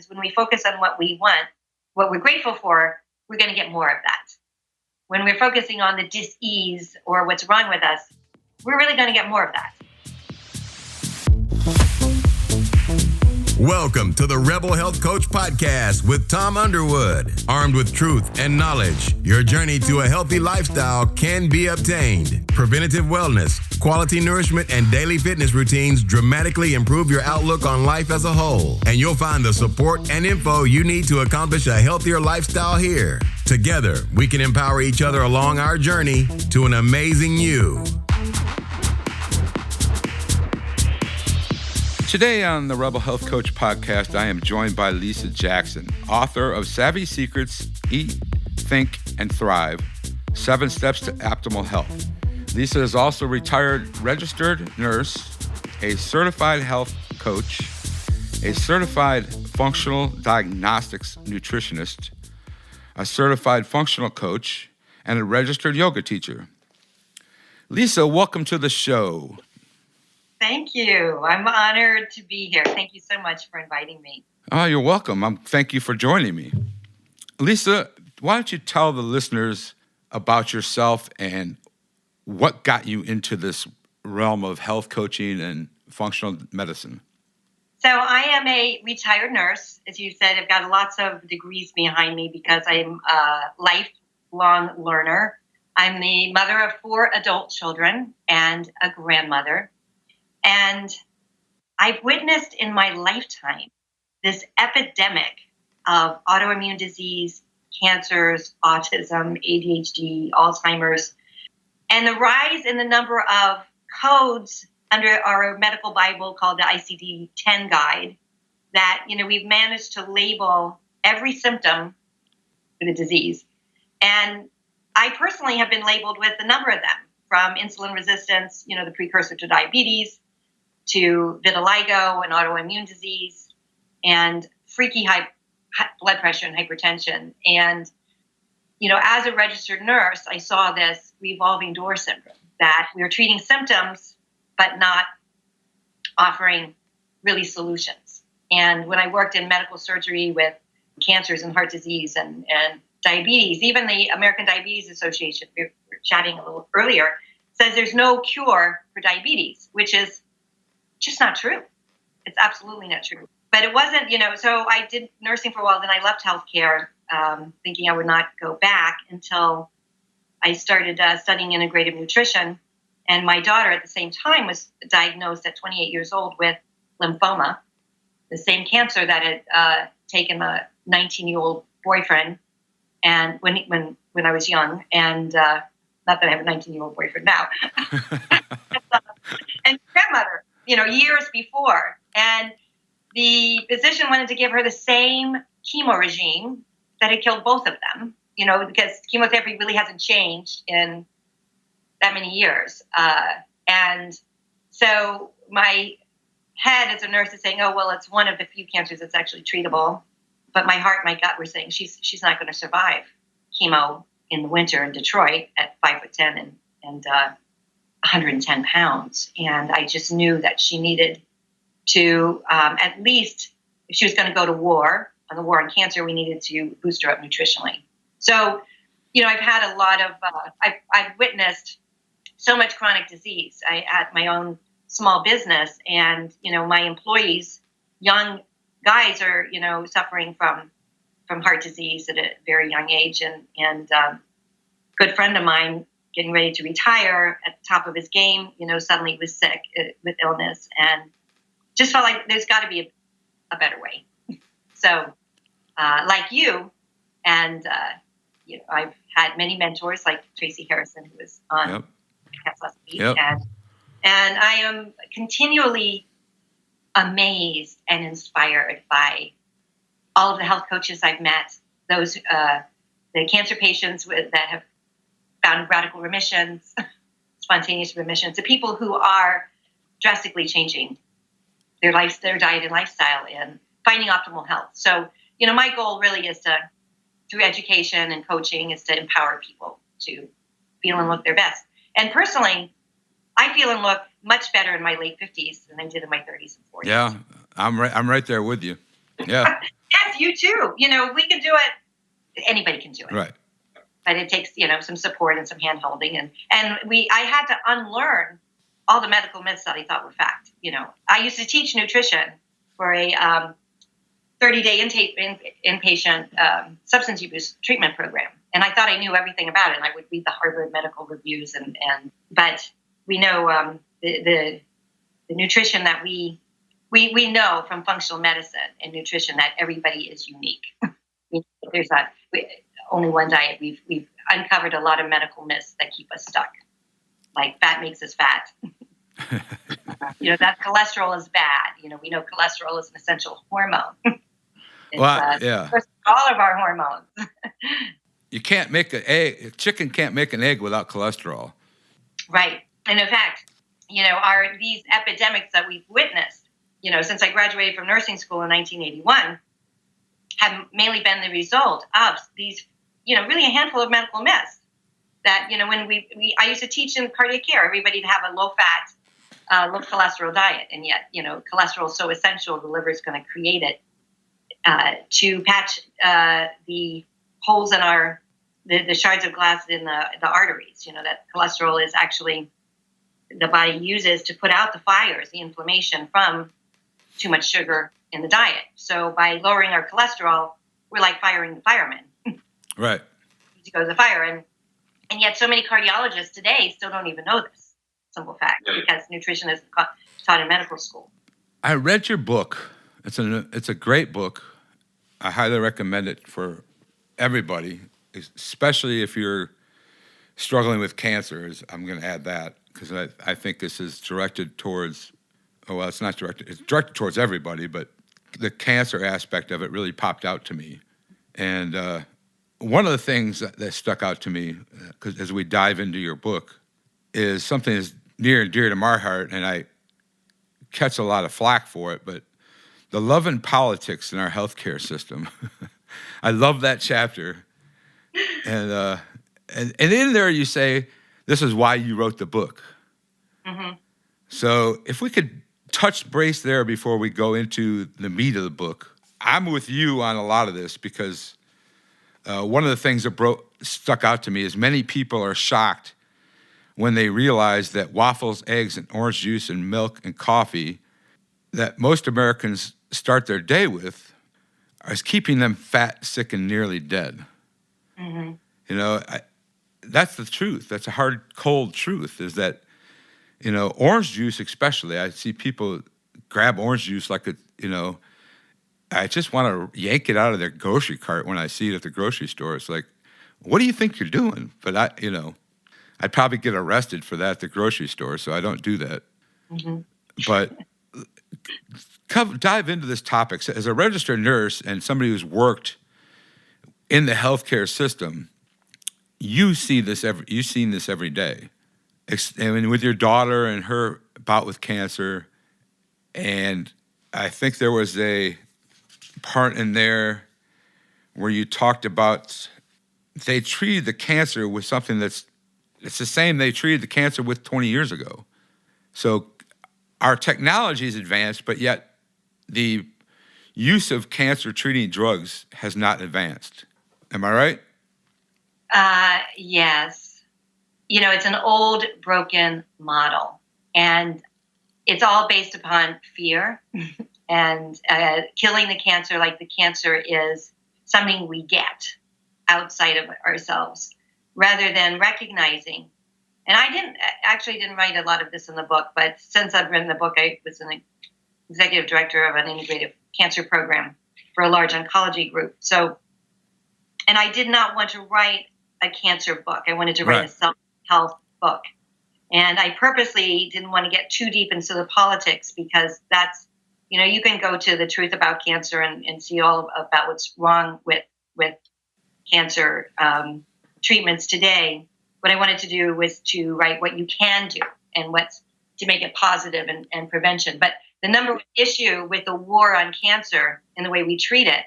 because when we focus on what we want, what we're grateful for, we're going to get more of that. When we're focusing on the dis-ease or what's wrong with us, we're really going to get more of that. Welcome to the Rebel Health Coach Podcast with Tom Underwood. Armed with truth and knowledge, your journey to a healthy lifestyle can be obtained. Preventative wellness, quality nourishment, and daily fitness routines dramatically improve your outlook on life as a whole. And you'll find the support and info you need to accomplish a healthier lifestyle here. Together, we can empower each other along our journey to an amazing you. Today on the Rebel Health Coach Podcast, I am joined by Lisa Jackson, author of Savvy Secrets, Eat, Think, and Thrive, 7 Steps to Optimal Health. Lisa is also a retired registered nurse, a certified health coach, a certified functional diagnostics nutritionist, a certified functional coach, and a registered yoga teacher. Lisa, welcome to the show. Thank you. I'm honored to be here. Thank you so much for inviting me. Oh, you're welcome. Thank you for joining me. Lisa, why don't you tell the listeners about yourself and what got you into this realm of health coaching and functional medicine? So I am a retired nurse. As you said, I've got lots of degrees behind me because I'm a lifelong learner. I'm the mother of 4 adult children and a grandmother. And I've witnessed in my lifetime this epidemic of autoimmune disease, cancers, autism, ADHD, Alzheimer's, and the rise in the number of codes under our medical Bible called the ICD-10 guide that, we've managed to label every symptom for the disease. And I personally have been labeled with a number of them, from insulin resistance, the precursor to diabetes, to vitiligo, an autoimmune disease, and freaky high blood pressure and hypertension. And, as a registered nurse, I saw this revolving door syndrome, that we were treating symptoms, but not offering really solutions. And when I worked in medical surgery with cancers and heart disease and diabetes, even the American Diabetes Association, we were chatting a little earlier, says there's no cure for diabetes, which is just not true. It's absolutely not true. But it wasn't, so I did nursing for a while, then I left healthcare, thinking I would not go back until I started studying integrative nutrition. And my daughter at the same time was diagnosed at 28 years old with lymphoma, the same cancer that had taken a 19-year-old boyfriend and when I was young. And not that I have a 19-year-old boyfriend now. And grandmother, years before. And the physician wanted to give her the same chemo regime that had killed both of them, because chemotherapy really hasn't changed in that many years. And so my head as a nurse is saying, oh, well, it's one of the few cancers that's actually treatable. But my heart, my gut were saying she's not going to survive chemo in the winter in Detroit at 5'10" and 110 pounds. And I just knew that she needed to, at least if she was going to go to war, on the war on cancer, we needed to boost her up nutritionally. So, I've had a lot of, I've witnessed so much chronic disease. I had my own small business and, my employees, young guys are, suffering from heart disease at a very young age. And a good friend of mine getting ready to retire at the top of his game, suddenly was sick with illness and just felt like there's got to be a better way. So like you, and, I've had many mentors like Tracy Harrison, who was on Yep. last week. Yep. And I am continually amazed and inspired by all of the health coaches I've met, those the cancer patients that have found radical remissions, spontaneous remissions, the people who are drastically changing their diet and lifestyle and finding optimal health. So, my goal really is to, through education and coaching, is to empower people to feel and look their best. And personally, I feel and look much better in my late 50s than I did in my 30s and 40s. Yeah, I'm right there with you. Yeah. Yeah, you too. We can do it. Anybody can do it. Right. But it takes, some support and some hand holding. And I had to unlearn all the medical myths that I thought were fact. I used to teach nutrition for a 30-day inpatient substance abuse treatment program. And I thought I knew everything about it. And I would read the Harvard medical reviews. But we know the nutrition that we know from functional medicine and nutrition that everybody is unique. There's only one diet. We've uncovered a lot of medical myths that keep us stuck. Like fat makes us fat. That cholesterol is bad. We know cholesterol is an essential hormone. Yeah. All of our hormones. You can't make an egg. A chicken can't make an egg without cholesterol. Right. And in fact, these epidemics that we've witnessed, since I graduated from nursing school in 1981, have mainly been the result of these, really a handful of medical myths that, when I used to teach in cardiac care, everybody to have a low fat, low cholesterol diet. And yet, cholesterol is so essential, the liver is going to create it to patch the holes in the shards of glass in the arteries. That cholesterol is actually the body uses to put out the fires, the inflammation from too much sugar in the diet. So by lowering our cholesterol, we're like firing the firemen. Right. To go to the fire. And yet so many cardiologists today still don't even know this simple fact because nutrition isn't taught in medical school. I read your book. It's a great book. I highly recommend it for everybody, especially if you're struggling with cancer. I'm going to add that because I think this is directed towards, it's not directed, it's directed towards everybody, but the cancer aspect of it really popped out to me. And one of the things that stuck out to me, because as we dive into your book, is something that's near and dear to my heart, and I catch a lot of flack for it, but the love and politics in our healthcare system. I love that chapter. And in there you say, this is why you wrote the book. Mm-hmm. So if we could touch base there before we go into the meat of the book. I'm with you on a lot of this because one of the things that stuck out to me is many people are shocked when they realize that waffles, eggs, and orange juice and milk and coffee that most Americans start their day with is keeping them fat, sick, and nearly dead. Mm-hmm. That's the truth. That's a hard, cold truth is that, orange juice especially, I see people grab orange juice like I just want to yank it out of their grocery cart when I see it at the grocery store. It's like, what do you think you're doing? But I'd probably get arrested for that at the grocery store, so I don't do that. Mm-hmm. But dive into this topic. As a registered nurse and somebody who's worked in the healthcare system, you've seen this every day. I mean, with your daughter and her bout with cancer, and I think there was a part in there where you talked about they treated the cancer with something it's the same they treated the cancer with 20 years ago. So our technology is advanced, but yet the use of cancer-treating drugs has not advanced. Am I right? Yes. It's an old, broken model, and it's all based upon fear and killing the cancer like the cancer is something we get outside of ourselves, rather than recognizing. And I didn't write a lot of this in the book, but since I've written the book, I was an executive director of an integrative cancer program for a large oncology group. So, and I did not want to write a cancer book. I wanted to write a self-help book. And I purposely didn't want to get too deep into the politics because that's, you can go to the truth about cancer and see all about what's wrong with cancer treatments today. What I wanted to do was to write what you can do and what's to make it positive and prevention. But the number one issue with the war on cancer and the way we treat it,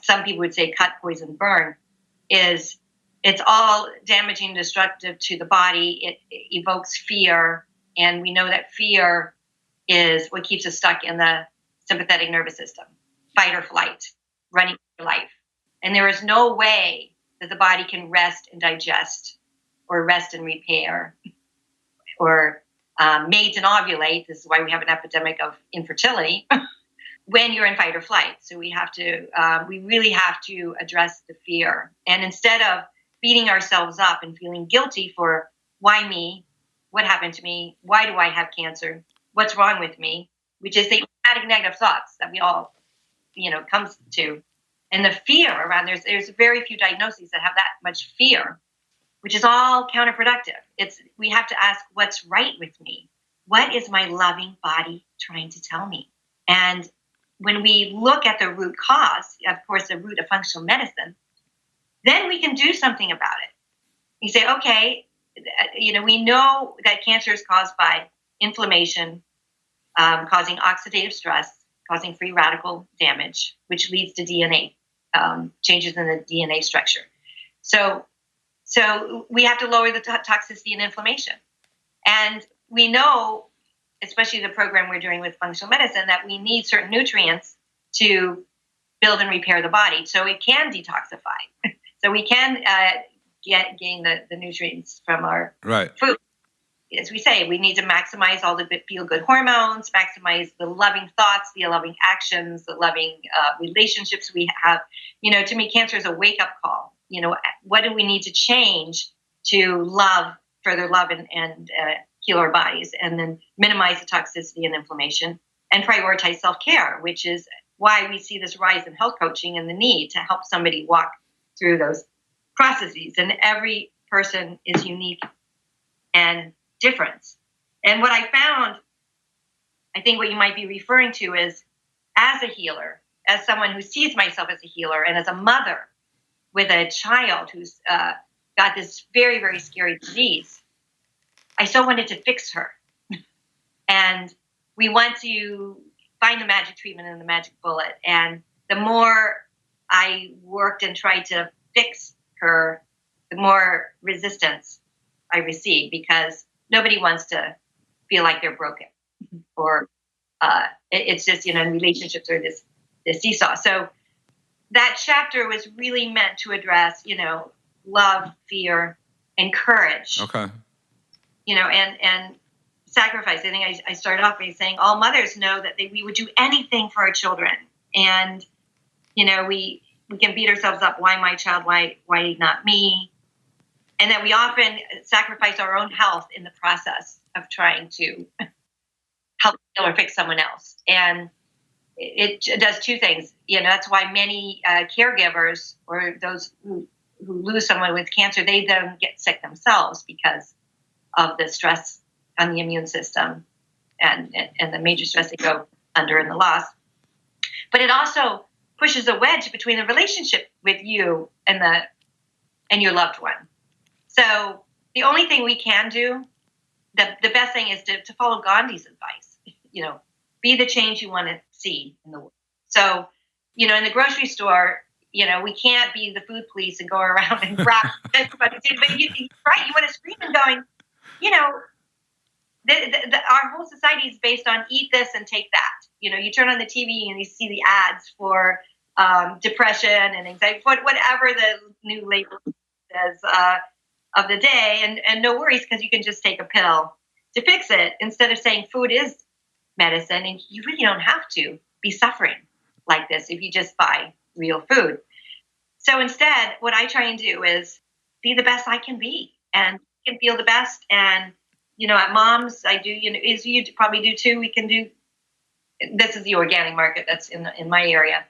some people would say cut, poison, burn, is it's all damaging, destructive to the body. It evokes fear, and we know that fear is what keeps us stuck in the sympathetic nervous system, fight or flight. running for life. And there is no way that the body can rest and digest or rest and repair or mate and ovulate. This is why we have an epidemic of infertility when you're in fight or flight. So we really have to address the fear. And instead of beating ourselves up and feeling guilty for why me, what happened to me, why do I have cancer, what's wrong with me, which is the automatic negative thoughts that we all, comes to. And the fear around, there's very few diagnoses that have that much fear, which is all counterproductive. We have to ask, what's right with me? What is my loving body trying to tell me? And when we look at the root cause, of course, the root of functional medicine, then we can do something about it. You say, okay, we know that cancer is caused by inflammation, causing oxidative stress, causing free radical damage, which leads to DNA changes in the DNA structure. So we have to lower the toxicity and inflammation. And we know, especially the program we're doing with functional medicine, that we need certain nutrients to build and repair the body. So it can detoxify. So we can gain the nutrients from our food. As we say, we need to maximize all the feel-good hormones, maximize the loving thoughts, the loving actions, the loving relationships we have. To me, cancer is a wake-up call. What do we need to change to further love and heal our bodies, and then minimize the toxicity and inflammation, and prioritize self-care, which is why we see this rise in health coaching and the need to help somebody walk through those processes. And every person is unique and different. And what I found, I think what you might be referring to is, as a healer, as someone who sees myself as a healer, and as a mother with a child who's got this very, very scary disease, I so wanted to fix her. And we want to find the magic treatment and the magic bullet. And the more I worked and tried to fix her, the more resistance I received, because nobody wants to feel like they're broken, or it's just, in relationships or this seesaw. So that chapter was really meant to address, love, fear, and courage. Okay. And sacrifice. I think I started off by saying all mothers know that we would do anything for our children. And, we can beat ourselves up. Why my child? Why not me? And that we often sacrifice our own health in the process of trying to help heal or fix someone else. And it does two things. That's why many caregivers, or those who lose someone with cancer, they then get sick themselves because of the stress on the immune system and the major stress they go under in the loss. But it also pushes a wedge between the relationship with you and your loved one. So the only thing we can do, the best thing is to follow Gandhi's advice. Be the change you want to see in the world. So, in the grocery store, we can't be the food police and go around and grab everybody. But you want to scream and going, our whole society is based on eat this and take that. You turn on the TV and you see the ads for depression and anxiety, whatever the new label says of the day, and no worries, because you can just take a pill to fix it, instead of saying food is medicine, and you really don't have to be suffering like this if you just buy real food. So instead, what I try and do is be the best I can be, and can feel the best. And at Moms, I do, as you probably do too, we can do, this is the organic market that's in my area,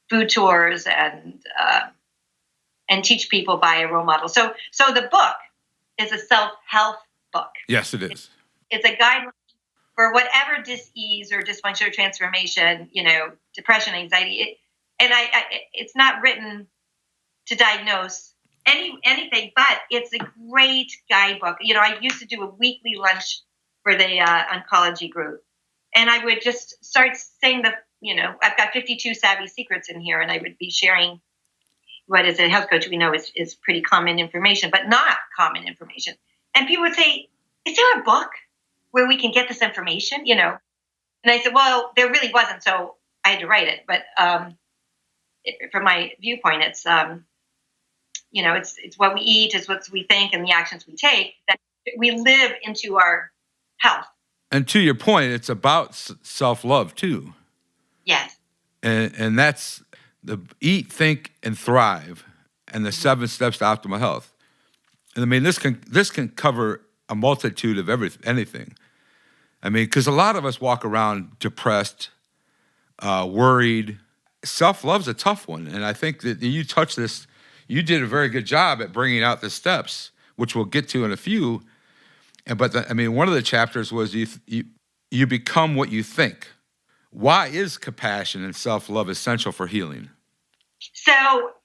food tours, and teach people by a role model. So the book is a self-help book. Yes, it is. It's a guideline for whatever dis-ease or dysfunction or transformation, depression, anxiety. It's not written to diagnose anything, but it's a great guidebook. I used to do a weekly lunch for the oncology group, and I would just start saying I've got 52 savvy secrets in here, and I would be sharing what, as a health coach, we know is pretty common information, but not common information. And people would say, is there a book where we can get this information? And I said, well, there really wasn't, so I had to write it. But from my viewpoint, it's it's what we eat, it's what we think, and the actions we take that we live into our health. And to your point, it's about self-love too. Yes. And that's the eat, think, and thrive, and the 7 steps to optimal health. And I mean, this can cover a multitude of anything. I mean, because a lot of us walk around depressed, worried. Self-love's a tough one, and I think that you touched this. You did a very good job at bringing out the steps, which we'll get to in a few. But one of the chapters was you become what you think. Why is compassion and self-love essential for healing? So,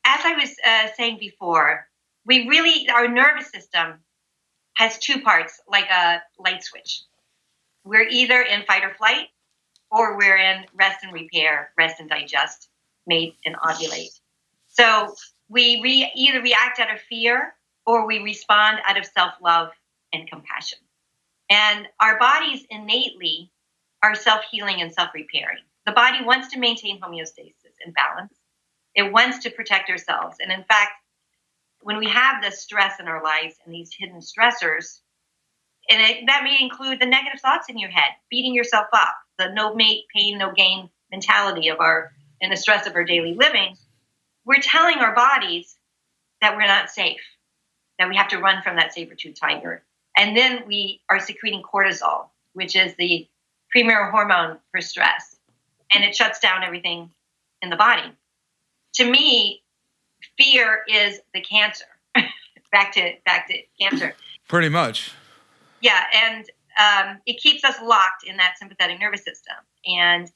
as I was saying before, our nervous system has 2 parts, like a light switch. We're either in fight or flight, or we're in rest and repair, rest and digest, mate and ovulate. So we either react out of fear or we respond out of self-love and compassion. And our bodies innately are self-healing and self-repairing. The body wants to maintain homeostasis and balance. It wants to protect ourselves. And in fact, when we have this stress in our lives and these hidden stressors, that may include the negative thoughts in your head, beating yourself up, the no pain, no gain mentality and the stress of our daily living, we're telling our bodies that we're not safe, that we have to run from that saber-toothed tiger. And then we are secreting cortisol, which is the premier hormone for stress. And it shuts down everything in the body. To me, fear is the cancer. back to cancer. Pretty much. Yeah, and it keeps us locked in that sympathetic nervous system. And,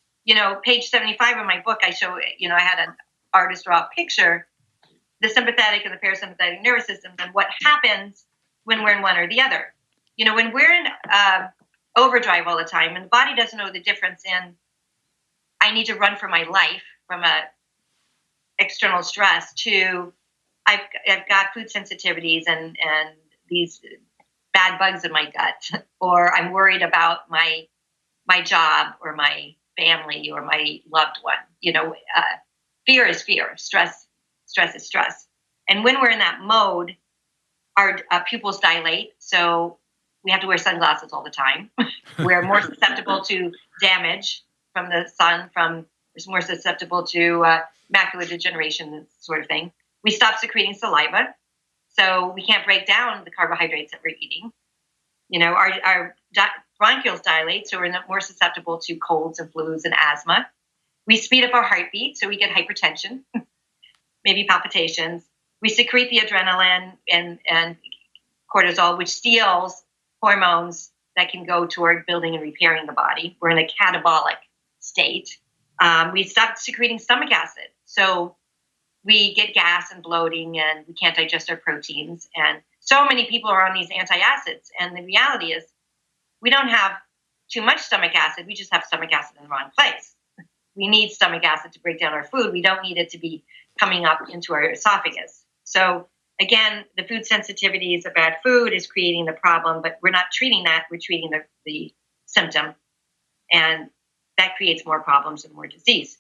page 75 of my book, I show, I had an artist draw a picture, the sympathetic and the parasympathetic nervous systems, and what happens when we're in one or the other. When we're in overdrive all the time, and the body doesn't know the difference in, I need to run for my life from a external stress, to I've got food sensitivities and these bad bugs in my gut, or I'm worried about my job or my family or my loved one. Fear is fear. Stress is stress. And when we're in that mode, our pupils dilate, so we have to wear sunglasses all the time. We're more susceptible to damage from the sun. We're more susceptible to macular degeneration, this sort of thing. We stop secreting saliva, so we can't break down the carbohydrates that we're eating. Our bronchioles dilate, so we're more susceptible to colds and flus and asthma. We speed up our heartbeat, so we get hypertension, maybe palpitations. We secrete the adrenaline and cortisol, which steals hormones that can go toward building and repairing the body. We're in a catabolic state. We stop secreting stomach acid, so we get gas and bloating, and we can't digest our proteins. And so many people are on these antacids, and the reality is we don't have too much stomach acid. We just have stomach acid in the wrong place. We need stomach acid to break down our food. We don't need it to be coming up into our esophagus. So again, the food sensitivities of bad food is creating the problem, but we're not treating that. We're treating the symptom, and that creates more problems and more disease.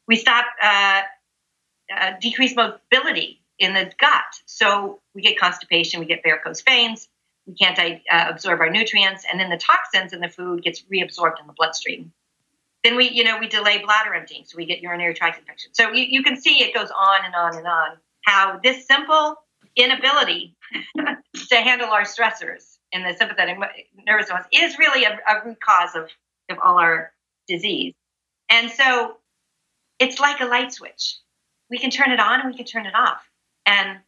We stop decreased mobility in the gut. So we get constipation, we get varicose veins, we can't absorb our nutrients, and then the toxins in the food gets reabsorbed in the bloodstream. Then we delay bladder emptying, so we get urinary tract infection. So you can see it goes on and on and on, how this simple inability to handle our stressors in the sympathetic nervous system is really a root cause of all our disease. And so it's like a light switch. We can turn it on and we can turn it off. And,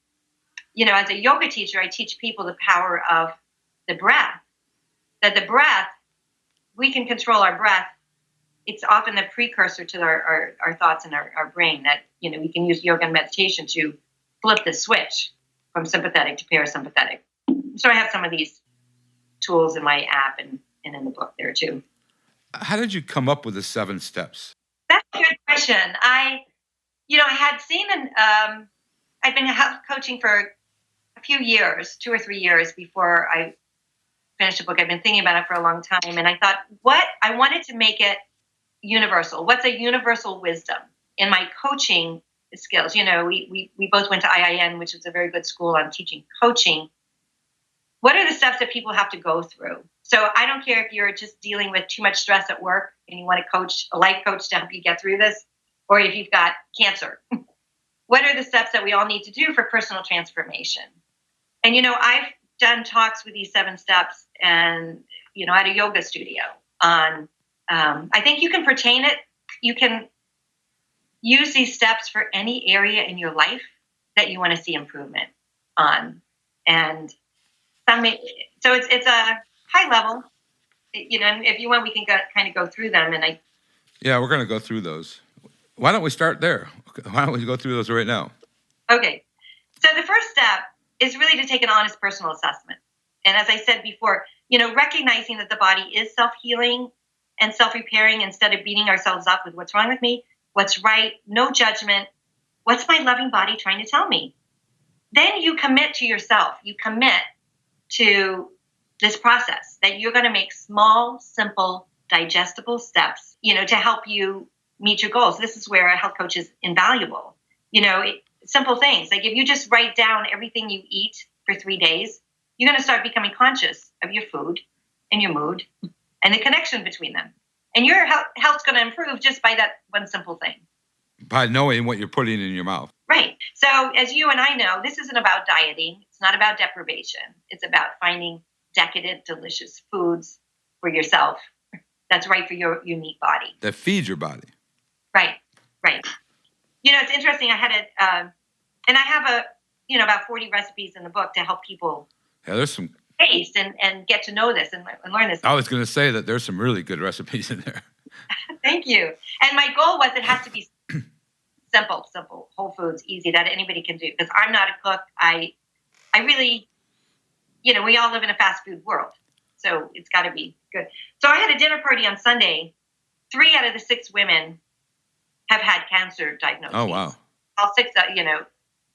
as a yoga teacher, I teach people the power of the breath. That the breath, we can control our breath. It's often the precursor to our thoughts in our brain, that, we can use yoga and meditation to flip the switch from sympathetic to parasympathetic. So I have some of these tools in my app and in the book there too. How did you come up with the 7 steps? That's a good question. I had seen I'd been coaching for a few years, 2 or 3 years before I finished the book. I've been thinking about it for a long time. And I thought, I wanted to make it universal. What's a universal wisdom? In my coaching, skills. We both went to IIN, which is a very good school on teaching coaching. What are the steps that people have to go through? So I don't care if you're just dealing with too much stress at work and you want a life coach to help you get through this, or if you've got cancer. What are the steps that we all need to do for personal transformation? And, I've done talks with these 7 steps and, at a yoga studio on, I think you can pertain it. You can use these steps for any area in your life that you want to see improvement on. And so it's a high level, if you want, we can kind of go through them. Yeah, we're going to go through those. Why don't we start there? Why don't we go through those right now? Okay. So the first step is really to take an honest personal assessment. And as I said before, recognizing that the body is self-healing and self-repairing instead of beating ourselves up with what's wrong with me, what's right, no judgment. What's my loving body trying to tell me? Then you commit to yourself. You commit to this process that you're going to make small, simple, digestible steps, to help you meet your goals. This is where a health coach is invaluable. Simple things. Like if you just write down everything you eat for 3 days, you're going to start becoming conscious of your food and your mood and the connection between them. And your health's going to improve just by that one simple thing. By knowing what you're putting in your mouth. Right. So as you and I know, this isn't about dieting. It's not about deprivation. It's about finding decadent, delicious foods for yourself that's right for your unique body. That feeds your body. Right. It's interesting. I had and I have about 40 recipes in the book to help people there's some taste and get to know this and learn this. I was going to say that there's some really good recipes in there. Thank you. And my goal was it has to be simple, whole foods, easy, that anybody can do. Because I'm not a cook. I really, we all live in a fast food world. So it's got to be good. So I had a dinner party on Sunday. 3 out of the 6 women have had cancer diagnoses. Oh, wow. All 6,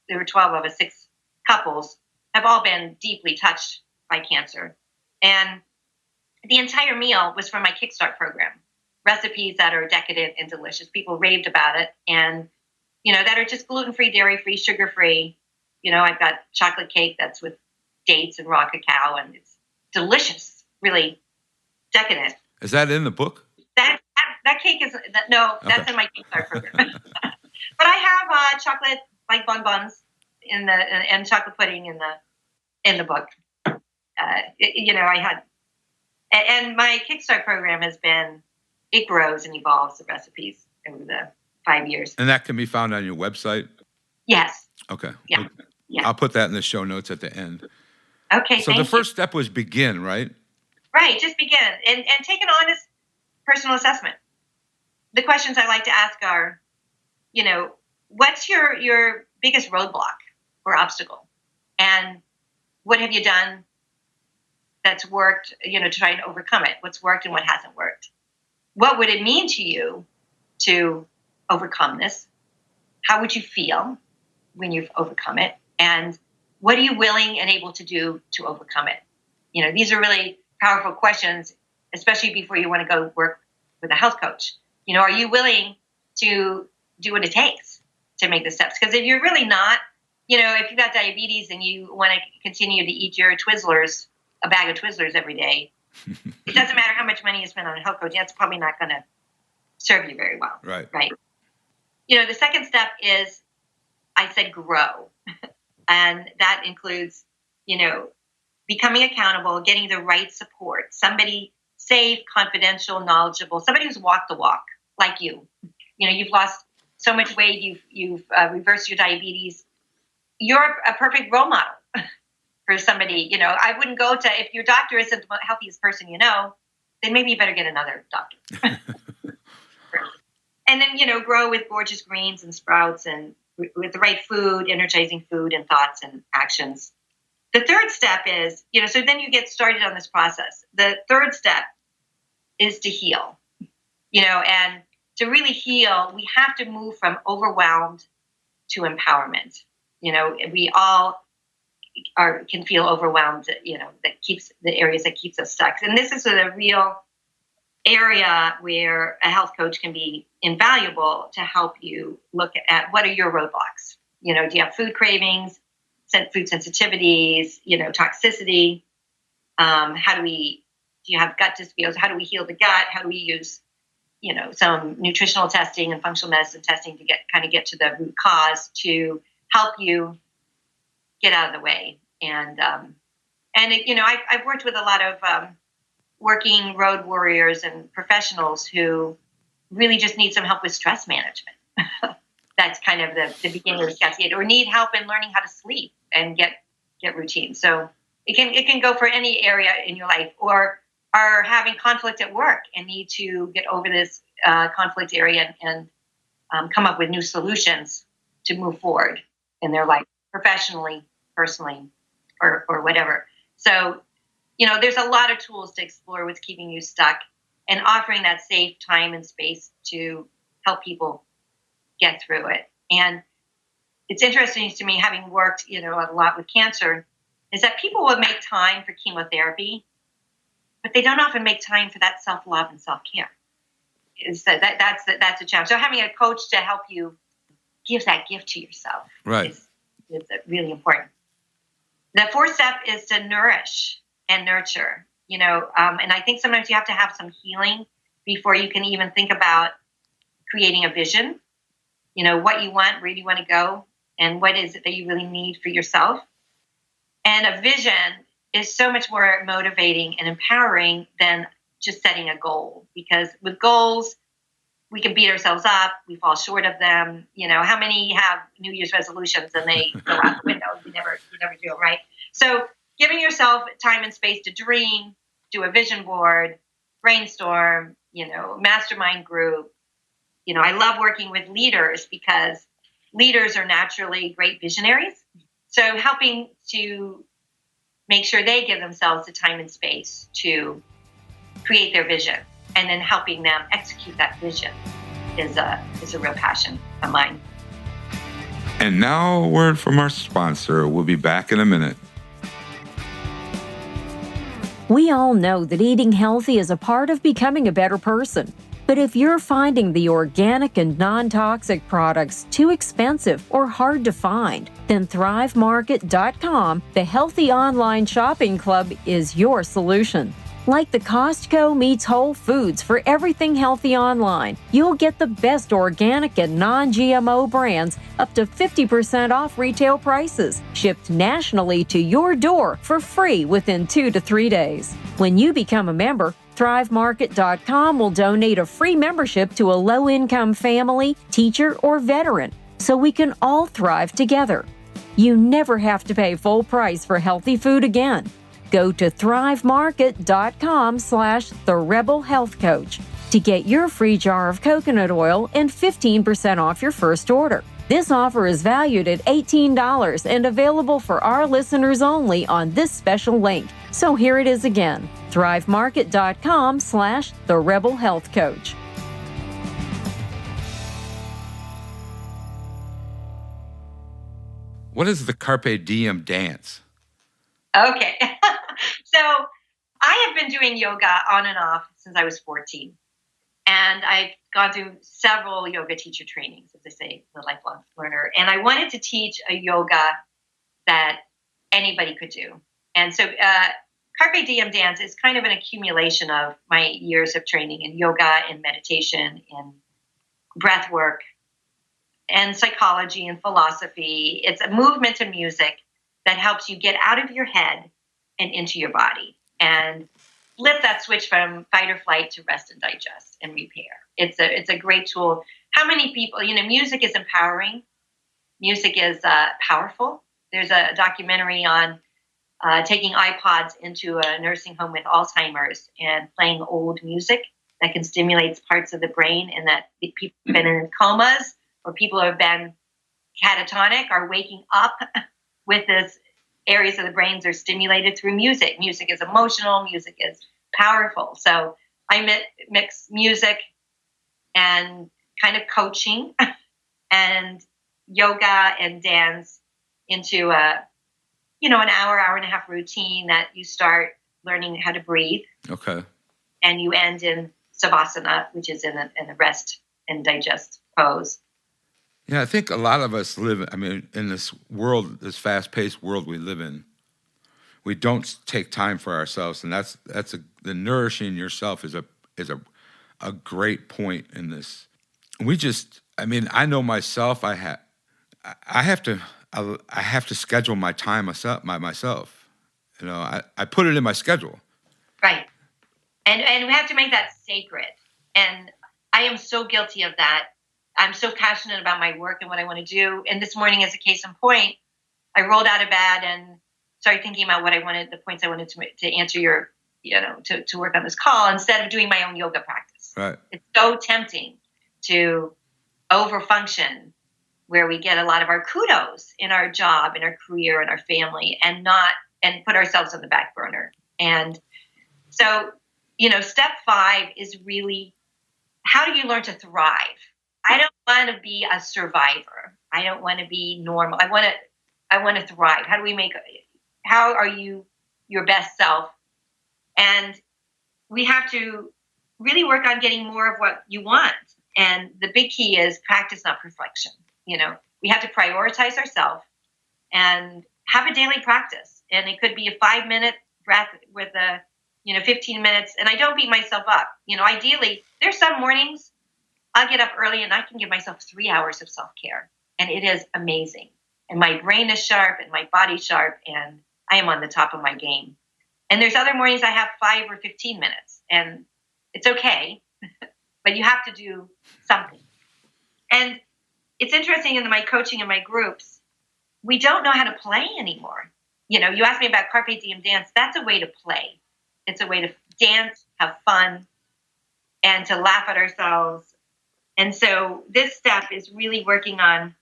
there were 12 of us, 6 couples, have all been deeply touched by cancer. And the entire meal was from my Kickstart program. Recipes that are decadent and delicious. People raved about it. And, that are just gluten-free, dairy-free, sugar-free. I've got chocolate cake that's with dates and raw cacao, and it's delicious, really decadent. Is that in the book? That cake is, that's in my Kickstart program. But I have chocolate, like bonbons, and chocolate pudding in the book. I had, and my Kickstart program has been, it grows and evolves the recipes over the 5 years. And that can be found on your website? Yes. Okay. Yeah. I'll put that in the show notes at the end. Okay. So the first step was begin, right? Right. Just begin and take an honest personal assessment. The questions I like to ask are, what's your biggest roadblock or obstacle? And what have you done that's worked, to try and overcome it? What's worked and what hasn't worked? What would it mean to you to overcome this? How would you feel when you've overcome it? And what are you willing and able to do to overcome it? These are really powerful questions, especially before you want to go work with a health coach. Are you willing to do what it takes to make the steps? Because if you're really not, if you've got diabetes and you want to continue to eat your Twizzlers, a bag of Twizzlers every day, it doesn't matter how much money you spend on a health coach. That's probably not going to serve you very well. Right. The second step is, I said, grow. And that includes, becoming accountable, getting the right support, somebody safe, confidential, knowledgeable, somebody who's walked the walk like you. You've lost so much weight. You've reversed your diabetes. You're a perfect role model for somebody. I wouldn't go to, if your doctor isn't the healthiest person then maybe you better get another doctor. And then, grow with gorgeous greens and sprouts and with the right food, energizing food and thoughts and actions. The third step is, so then you get started on this process. The third step is to heal, and to really heal, we have to move from overwhelmed to empowerment. We all can feel overwhelmed, that keeps the areas that keeps us stuck. And this is a real area where a health coach can be invaluable to help you look at what are your roadblocks. Do you have food cravings, food sensitivities, toxicity? Do you have gut dysbiosis? How do we heal the gut? How do we use, some nutritional testing and functional medicine testing to get to the root cause to help you get out of the way? I've worked with a lot of working road warriors and professionals who really just need some help with stress management. That's kind of the beginning of the cascade, or need help in learning how to sleep and get routine. So it can go for any area in your life, or are having conflict at work and need to get over this conflict area and come up with new solutions to move forward in their life, professionally, personally, or whatever. So, there's a lot of tools to explore what's keeping you stuck and offering that safe time and space to help people get through it. And it's interesting to me, having worked, a lot with cancer, is that people will make time for chemotherapy, but they don't often make time for that self-love and self-care. That's a challenge. So having a coach to help you give that gift to yourself is really important. The fourth step is to nourish and nurture, and I think sometimes you have to have some healing before you can even think about creating a vision, what you want, where do you want to go, and what is it that you really need for yourself. And a vision is so much more motivating and empowering than just setting a goal, because with goals, we can beat ourselves up. We fall short of them. How many have New Year's resolutions and they go out the window? You never do them, right? So giving yourself time and space to dream, do a vision board, brainstorm, mastermind group. I love working with leaders because leaders are naturally great visionaries. So helping to make sure they give themselves the time and space to create their vision, and then helping them execute that vision is a real passion of mine. And now a word from our sponsor. We'll be back in a minute. We all know that eating healthy is a part of becoming a better person. But if you're finding the organic and non-toxic products too expensive or hard to find, then ThriveMarket.com, the healthy online shopping club, is your solution. Like the Costco meets Whole Foods for everything healthy online, you'll get the best organic and non-GMO brands up to 50% off retail prices, shipped nationally to your door for free within 2 to 3 days. When you become a member, ThriveMarket.com will donate a free membership to a low-income family, teacher, or veteran, so we can all thrive together. You never have to pay full price for healthy food again. Go to thrivemarket.com/therebelhealthcoach to get your free jar of coconut oil and 15% off your first order. This offer is valued at $18 and available for our listeners only on this special link. So here it is again, thrivemarket.com/therebelhealthcoach. What is the Carpe Diem dance? Okay. So I have been doing yoga on and off since I was 14. And I've gone through several yoga teacher trainings, as they say, the lifelong learner. And I wanted to teach a yoga that anybody could do. And so Carpe Diem dance is kind of an accumulation of my years of training in yoga and meditation and breath work and psychology and philosophy. It's a movement to music that helps you get out of your head and into your body and flip that switch from fight or flight to rest and digest and repair. It's a great tool. How many people, music is empowering. Music is powerful. There's a documentary on taking iPods into a nursing home with Alzheimer's and playing old music that can stimulate parts of the brain, and that people who have been in comas or people who have been catatonic are waking up with this areas of the brains are stimulated through music. Music is emotional. Music is powerful. So I mix music and kind of coaching and yoga and dance into an hour and a half routine that you start learning how to breathe. Okay. And you end in savasana, which is in a rest and digest pose. Yeah, I think a lot of us live, in this world, this fast-paced world we live in, we don't take time for ourselves, and the nourishing yourself is a great point in this. We just, I know myself. I have to schedule my time myself. I put it in my schedule. Right, and we have to make that sacred. And I am so guilty of that. I'm so passionate about my work and what I want to do. And this morning, as a case in point, I rolled out of bed and started thinking about the points I wanted to answer your, to work on this call instead of doing my own yoga practice. Right. It's so tempting to overfunction where we get a lot of our kudos in our job, in our career, in our family, and put ourselves on the back burner. And so, step 5 is really, how do you learn to thrive? I don't want to be a survivor. I don't want to be normal. I want to thrive. How are you your best self? And we have to really work on getting more of what you want. And the big key is practice, not perfection. We have to prioritize ourselves and have a daily practice. And it could be a 5-minute breath with 15 minutes. And I don't beat myself up. Ideally, there's some mornings I'll get up early and I can give myself 3 hours of self-care. And it is amazing. And my brain is sharp and my body's sharp and I am on the top of my game. And there's other mornings I have 5 or 15 minutes and it's okay, but you have to do something. And it's interesting in my coaching and my groups, we don't know how to play anymore. You asked me about Carpe Diem dance. That's a way to play. It's a way to dance, have fun, and to laugh at ourselves. And so this step is really working on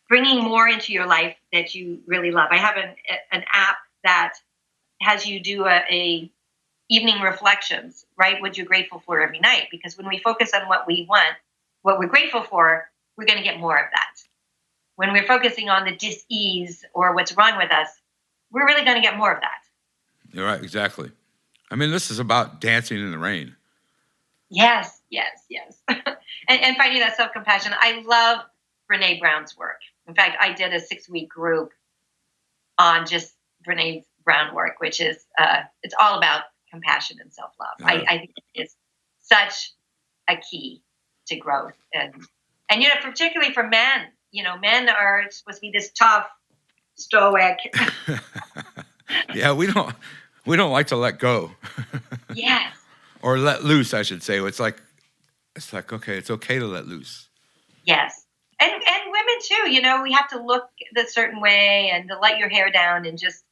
bringing more into your life that you really love. I have an app that has you do a evening reflections, right? What you're grateful for every night. Because when we focus on what we want, what we're grateful for, we're going to get more of that. When we're focusing on the dis-ease or what's wrong with us, we're really going to get more of that. You're right, exactly. This is about dancing in the rain. Yes. and finding that self-compassion. I love Brene Brown's work. In fact, I did a 6-week group on just Brene Brown work, which is, it's all about compassion and self-love. Yeah. I think it's such a key to growth. And particularly for men, men are supposed to be this tough, stoic. Yeah, we don't like to let go. Yes. Or let loose, I should say. It's like, okay, it's okay to let loose. Yes. And women too, we have to look a certain way and to let your hair down and just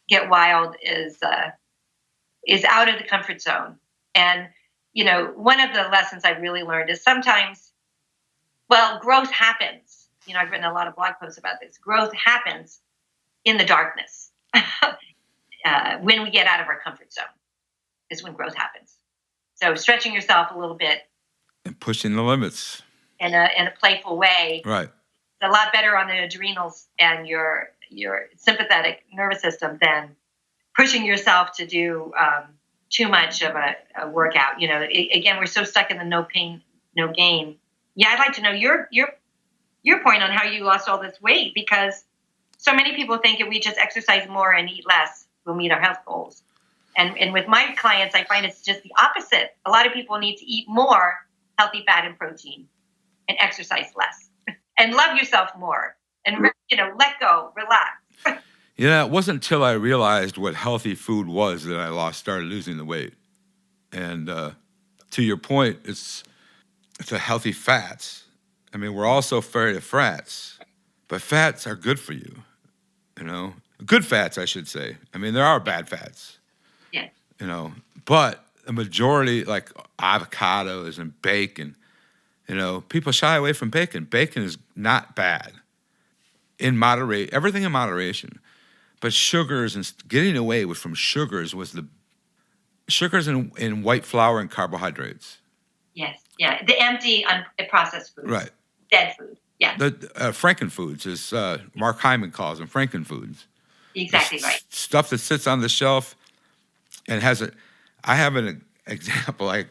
get wild is out of the comfort zone. And, one of the lessons I've really learned is sometimes, growth happens. I've written a lot of blog posts about this. Growth happens in the darkness. When we get out of our comfort zone is when growth happens. So stretching yourself a little bit. And pushing the limits. In a playful way. Right. It's a lot better on the adrenals and your sympathetic nervous system than pushing yourself to do too much of a workout. Again, we're so stuck in the no pain, no gain. Yeah, I'd like to know your point on how you lost all this weight, because so many people think if we just exercise more and eat less, we'll meet our health goals. And with my clients, I find it's just the opposite. A lot of people need to eat more healthy fat and protein and exercise less and love yourself more and, let go, relax. It wasn't until I realized what healthy food was that I started losing the weight. And to your point, it's a healthy fats. We're also afraid of fats, but fats are good for you, Good fats, I should say. There are bad fats. Yeah. But the majority, like avocados and bacon, people shy away from bacon. Bacon is not bad. Everything in moderation. But sugars and getting away from sugars was the sugars in white flour and carbohydrates. Yes. Yeah. The empty, processed foods. Right. Dead food. Yeah. The Frankenfoods, as Mark Hyman calls them, Frankenfoods. Exactly right. Stuff that sits on the shelf and I have an example. I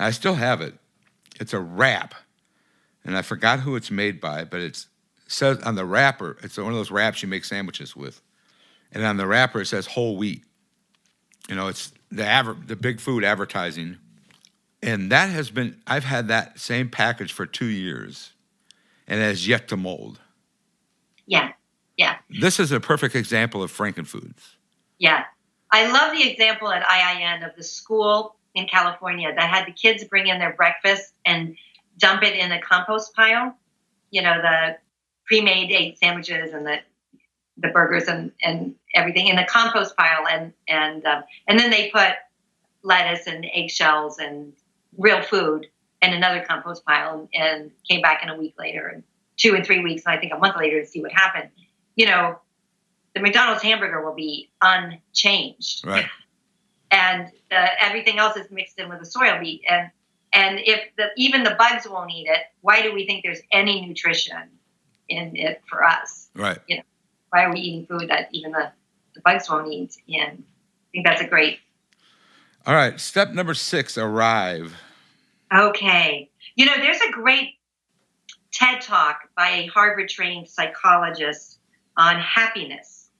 And I still have it. It's a wrap. And I forgot who it's made by, but it says on the wrapper, it's one of those wraps you make sandwiches with. And on the wrapper, it says whole wheat. You know, it's the big food advertising. And that has been, I've had that same package for 2 years, and it has yet to mold. Yeah, yeah. This is a perfect example of Frankenfoods. Yeah. I love the example at IIN of the school in California that had the kids bring in their breakfast and dump it in a compost pile, you know, the pre-made egg sandwiches and the burgers and everything in the compost pile. And then they put lettuce and eggshells and real food in another compost pile and came back in a week later and 2 and 3 weeks. And I think a month later to see what happened. You know, the McDonald's hamburger will be unchanged. Right. And everything else is mixed in with the soil meat. And if even the bugs won't eat it, why do we think there's any nutrition in it for us? Right. You know, why are we eating food that even the bugs won't eat? And I think that's a great. All right. Step number 6, arrive. Okay. You know, there's a great TED Talk by a Harvard-trained psychologist on happiness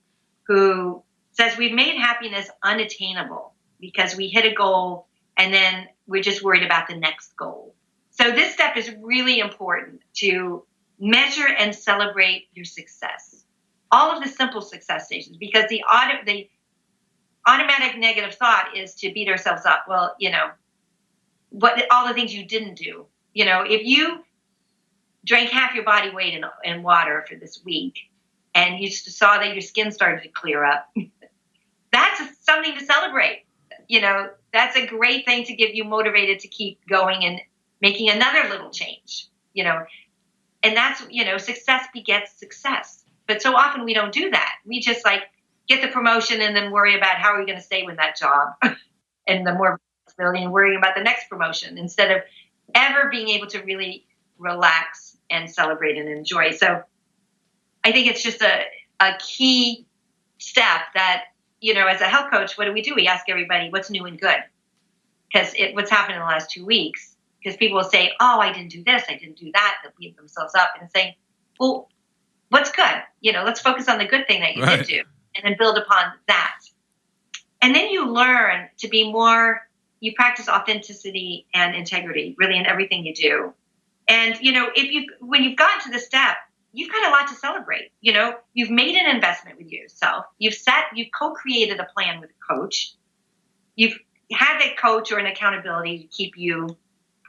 who says we've made happiness unattainable because we hit a goal and then we're just worried about the next goal. So this step is really important to measure and celebrate your success. All of the simple success stations, because the automatic negative thought is to beat ourselves up. Well, you know, all the things you didn't do. You know, if you drank half your body weight in water for this week and you saw that your skin started to clear up, that's something to celebrate. You know, that's a great thing to get you motivated to keep going and making another little change, you know. And that's, you know, success begets success. But so often we don't do that. We just like get the promotion and then worry about how are we going to stay with that job and the more responsibility and worrying about the next promotion instead of ever being able to really relax and celebrate and enjoy. So I think it's just a key step that, you know, as a health coach, what do? We ask everybody what's new and good. Because what's happened in the last 2 weeks, because people will say, oh, I didn't do this, I didn't do that. They'll beat themselves up and saying, well, what's good? You know, let's focus on the good thing that you did do and then build upon that. And then you learn to be more, you practice authenticity and integrity really in everything you do. And, you know, when you've gotten to this step, you've got a lot to celebrate. You know, you've made an investment with yourself. You've co-created a plan with a coach. You've had that coach or an accountability to keep you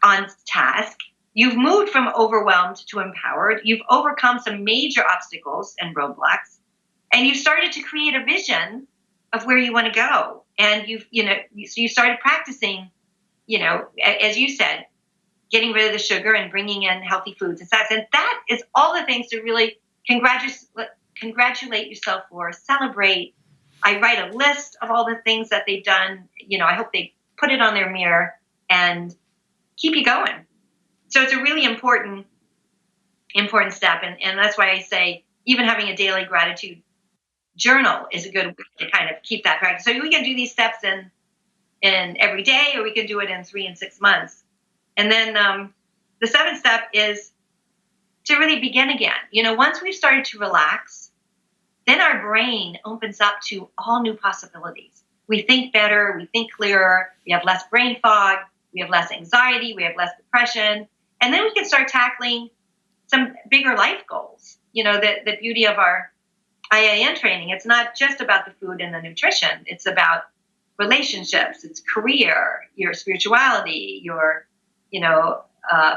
on task. You've moved from overwhelmed to empowered. You've overcome some major obstacles and roadblocks. And you started to create a vision of where you want to go. And you started practicing, you know, as you said, getting rid of the sugar and bringing in healthy foods and fats. And that is all the things to really congratulate yourself for, celebrate. I write a list of all the things that they've done. You know, I hope they put it on their mirror and keep you going. So it's a really important step. And that's why I say even having a daily gratitude journal is a good way to kind of keep that practice. So we can do these steps in every day, or we can do it in 3 and 6 months. And then the 7th step is to really begin again. You know, once we've started to relax, then our brain opens up to all new possibilities. We think better, we think clearer, we have less brain fog, we have less anxiety, we have less depression, and then we can start tackling some bigger life goals. You know, the beauty of our IIN training, it's not just about the food and the nutrition, it's about relationships, it's career, your spirituality, your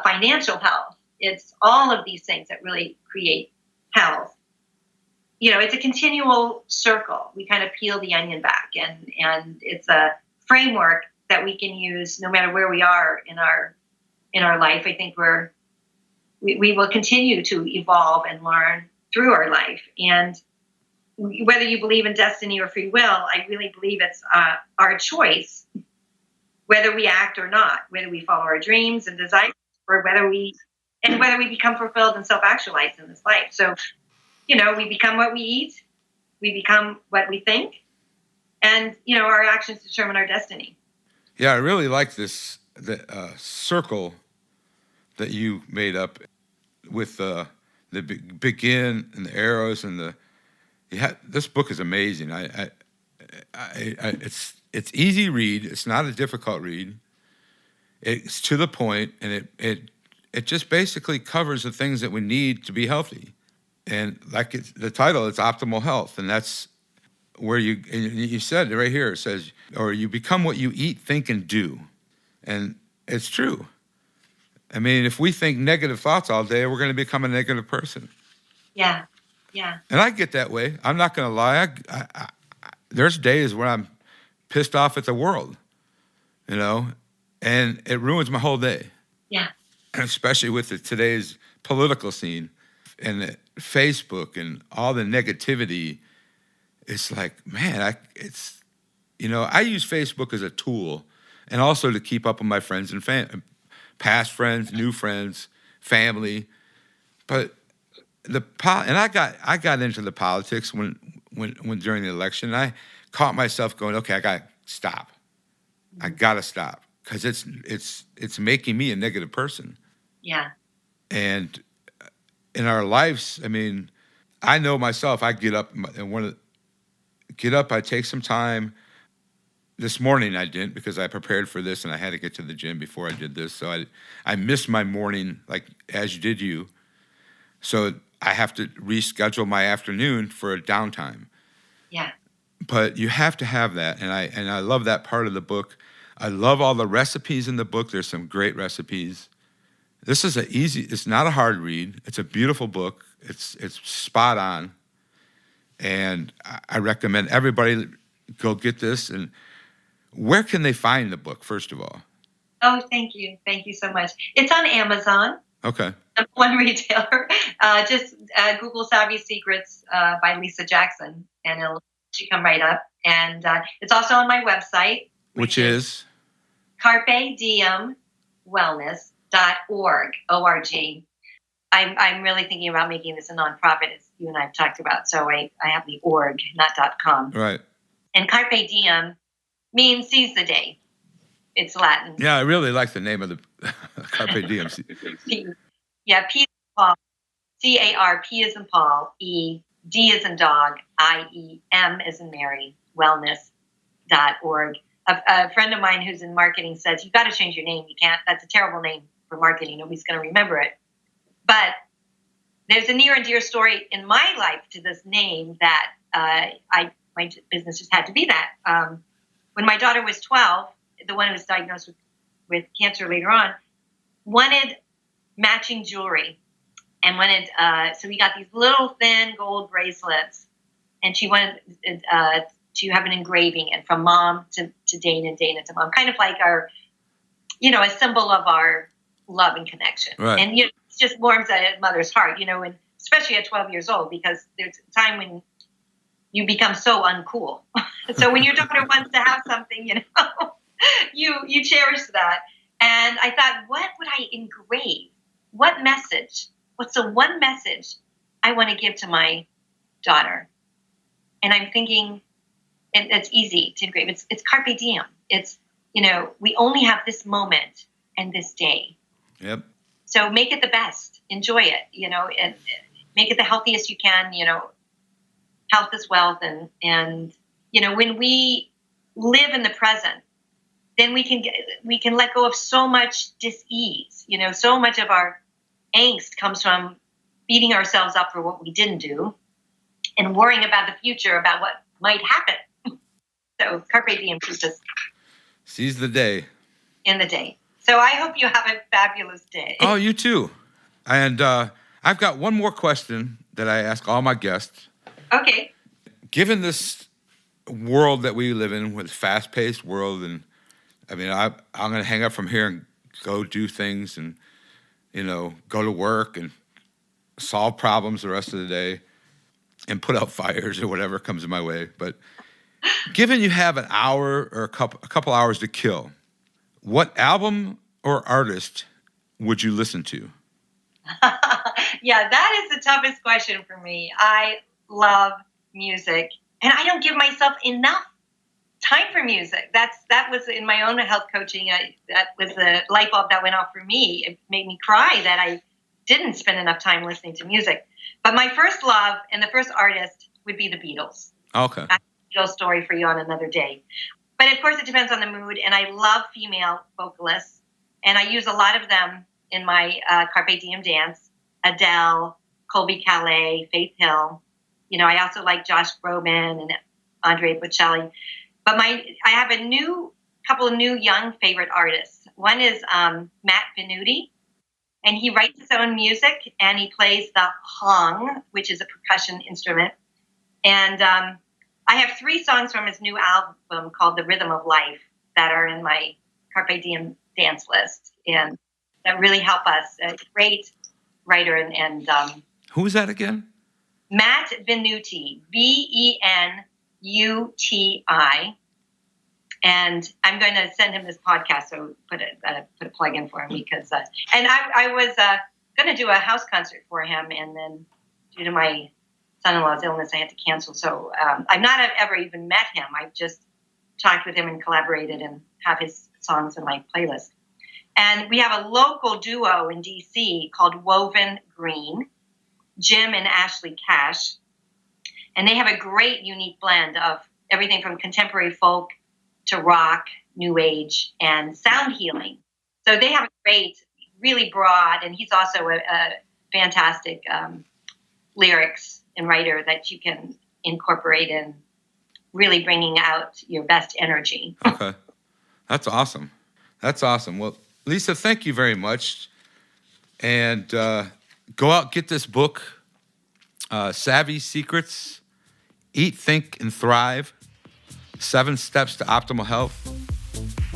financial health. It's all of these things that really create health. You know, it's a continual circle. We kind of peel the onion back, and it's a framework that we can use no matter where we are in our life. I think we will continue to evolve and learn through our life. And whether you believe in destiny or free will, I really believe it's our choice whether we act or not, whether we follow our dreams and desires, or whether we become fulfilled and self-actualized in this life. So, you know, we become what we eat, we become what we think, and, you know, our actions determine our destiny. Yeah, I really like this the circle that you made up with the begin and the arrows and the. This book is amazing. It's easy read. It's not a difficult read. It's to the point, and it just basically covers the things that we need to be healthy. And like the title, it's optimal health, and that's where you said it right here. It says, or you become what you eat, think, and do, and it's true. I mean, if we think negative thoughts all day, we're going to become a negative person. Yeah. And I get that way. I'm not going to lie. There's days where I'm pissed off at the world, and it ruins my whole day. Yeah. Especially with today's political scene and Facebook and all the negativity. It's like, man, I use Facebook as a tool and also to keep up with my friends and past friends, new friends, family. But I got into the politics when during the election. I caught myself going, okay, I got to stop. I got to stop because it's making me a negative person. Yeah. And in our lives, I mean, I know myself. I get up and I take some time. This morning I didn't because I prepared for this and I had to get to the gym before I did this. So I missed my morning, like as did you. So I have to reschedule my afternoon for a downtime. Yeah. But you have to have that, and I love that part of the book. I love all the recipes in the book. There's some great recipes. This is it's not a hard read. It's a beautiful book. It's spot on. And I recommend everybody go get this. And where can they find the book, first of all? Oh, thank you. Thank you so much. It's on Amazon. Okay. One retailer. Just Google Savvy Secrets by Lisa Jackson, and it'll come right up. And it's also on my website. Which is? Carpe Diem Wellness.org. O-R-G. I'm really thinking about making this a nonprofit, as you and I have talked about. So I have the org, not .com. Right. And Carpe Diem means seize the day. It's Latin. Yeah, I really like the name of the Carpe Diem. Yeah, P as in Paul, C-A-R-P as in Paul, E, D as in dog, I-E-M as in Mary, wellness.org. A friend of mine who's in marketing says, you got to change your name. You can't. That's a terrible name for marketing. Nobody's going to remember it. But there's a near and dear story in my life to this name that my business just had to be that. When my daughter was 12, the one who was diagnosed with cancer later on, wanted matching jewelry and wanted, so we got these little thin gold bracelets, and she wanted to have an engraving, and from mom to Dana, and Dana to mom, kind of like our, a symbol of our love and connection. Right. And it just warms a mother's heart, and especially at 12 years old, because there's a time when you become so uncool. So when your daughter wants to have something, you cherish that. And I thought, what would I engrave? What message? What's the one message I want to give to my daughter? And I'm thinking, and it's easy to engrave. It's Carpe Diem. It's, we only have this moment and this day. Yep. So make it the best. Enjoy it, and make it the healthiest you can. Health is wealth. And when we live in the present, then we can let go of so much dis-ease. So much of our angst comes from beating ourselves up for what we didn't do and worrying about the future, about what might happen. So Carpe Diem, just seize the day. In the day. So I hope you have a fabulous day. Oh, you too. And I've got one more question that I ask all my guests. Okay. Given this world that we live in, with fast-paced world, and I mean, I'm going to hang up from here and go do things and, go to work and solve problems the rest of the day and put out fires or whatever comes in my way. But given you have an hour or a couple hours to kill, what album or artist would you listen to? Yeah, that is the toughest question for me. I love music, and I don't give myself enough time for music. That was in my own health coaching. That was the light bulb that went off for me. It made me cry that I didn't spend enough time listening to music. But my first love and the first artist would be the Beatles. Okay. I have a Beatles story for you on another day. But of course, it depends on the mood. And I love female vocalists. And I use a lot of them in my Carpe Diem dance. Adele, Colby Calais, Faith Hill. You know, I also like Josh Groban and Andre Bocelli. But I have a couple of new young favorite artists. One is Matt Venuti, and he writes his own music, and he plays the hong, which is a percussion instrument. And I have 3 songs from his new album called The Rhythm of Life that are in my Carpe Diem dance list, and that really help us. A great writer and Who is that again? Matt Venuti, Venuti, and I'm going to send him this podcast. So put a plug in for him because and I was going to do a house concert for him, and then due to my son-in-law's illness, I had to cancel. So I've not ever even met him. I've just talked with him and collaborated and have his songs in my playlist. And we have a local duo in DC called Woven Green, Jim and Ashley Cash. And they have a great, unique blend of everything from contemporary folk to rock, new age, and sound healing. So they have a great, really broad, and he's also a fantastic lyrics and writer that you can incorporate in really bringing out your best energy. Okay. That's awesome. That's awesome. Well, Lisa, thank you very much. And go out, get this book, Savvy Secrets, Eat, Think, and Thrive, 7 Steps to Optimal Health.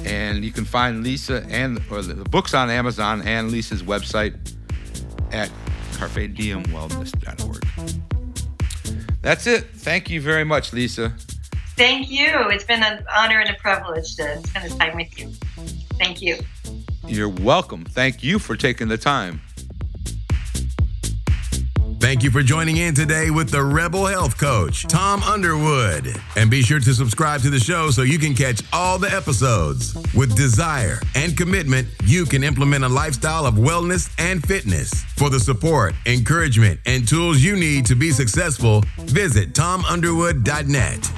And you can find Lisa or the book's on Amazon and Lisa's website at carpediemwellness.org. That's it. Thank you very much, Lisa. Thank you. It's been an honor and a privilege to spend this time with you. Thank you. You're welcome. Thank you for taking the time. Thank you for joining in today with the Rebel Health Coach, Tom Underwood. And be sure to subscribe to the show so you can catch all the episodes. With desire and commitment, you can implement a lifestyle of wellness and fitness. For the support, encouragement, and tools you need to be successful, visit tomunderwood.net.